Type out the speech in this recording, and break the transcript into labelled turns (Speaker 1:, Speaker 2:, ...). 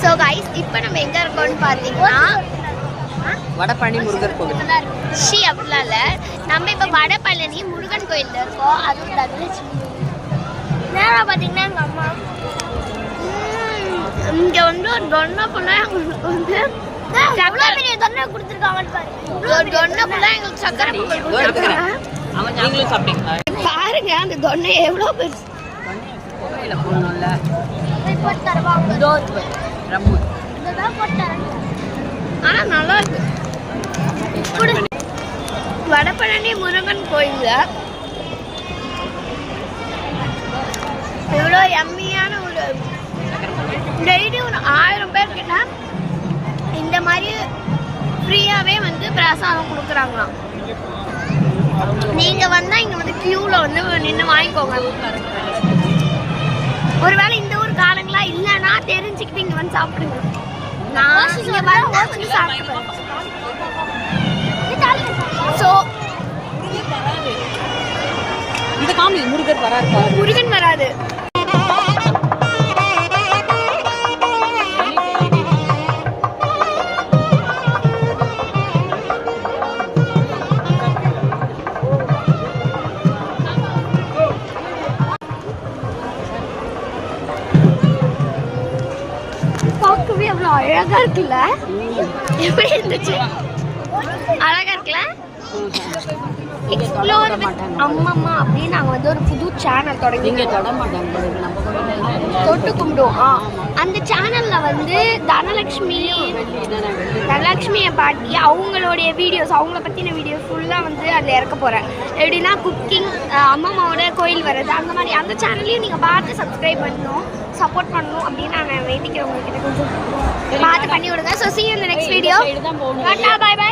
Speaker 1: So guys இப்போ நம்ம எங்கே இருக்கோம்னு பார்த்தீங்கன்னா
Speaker 2: வடபழனி முருகர் கோவில்.
Speaker 1: ஷி அப்படிலாம் இல்லை, நம்ம இப்போ வடபழனி முருகன் கோயிலில் இருக்கோம். அதுவும் தனலட்சுமி நேராக பார்த்தீங்கன்னா எங்கள் அம்மா இங்கே வந்து ஒரு தொன்னை ஃபுல்லாக எங்களுக்கு வந்து தொன்னை கொடுத்துருக்காங்க. தொன்னை ஃபுல்லாக எங்களுக்கு சக்கரை பொங்கல் கொடுத்துருக்காங்க. பாருங்க அந்த தொன்னை எவ்வளோ பெருசு. ஆனா நல்லா இருக்கு. வடபழனி முருகன் கோயில்ல எவ்வளோ எம்மியான ஒரு டெய்லி ஒரு 1000 பேர் கிட்ட இந்த மாதிரி ஃப்ரீயாவே வந்து பிரசாதம் கொடுக்குறாங்களாம். நீங்க வந்தா இங்க வந்து கியூல வந்து நின்று வாங்கிக்கோங்க. ஒருவேளை இந்த ஊர் காலங்களா இல்லைன்னா தெரிஞ்சுக்கிட்டு இங்க வந்து சாப்பிடுங்க. நான் இங்க வரும்போது வந்து சாப்பிடுவேன். ஸோ
Speaker 2: இந்த காமி முருகன் வராது.
Speaker 1: முருகன் வராது. பார்க்கவே அவ்வளோ அழகா இருக்குல்ல? எப்படி இருந்துச்சு? அழகா இருக்குல்ல? எக்ஸ்ப்ளோர் அம்மம்மா அப்படின்னு நாங்கள் வந்து ஒரு புது சேனல் தொடங்கி தொட்டு கும்பிடுவோம். அந்த சேனலில் வந்து தனலட்சுமி என் பாட்டி அவங்களுடைய வீடியோஸ், அவங்கள பற்றின வீடியோஸ் ஃபுல்லாக வந்து அதில் இறக்க போகிறேன். எப்படின்னா குக்கிங், அம்மம்மாவோட கோயில் வர்றது, அந்த மாதிரி அந்த சேனல்லையும் நீங்கள் பார்த்து சப்ஸ்கிரைப் பண்ணணும், சப்போர்ட் பண்ணணும் அப்படின்னு நான் வேண்டிக்கிறேன். உங்ககிட்ட கொஞ்சம் பார்த்து பண்ணி விடுங்க. So see you in the next video. Bye bye.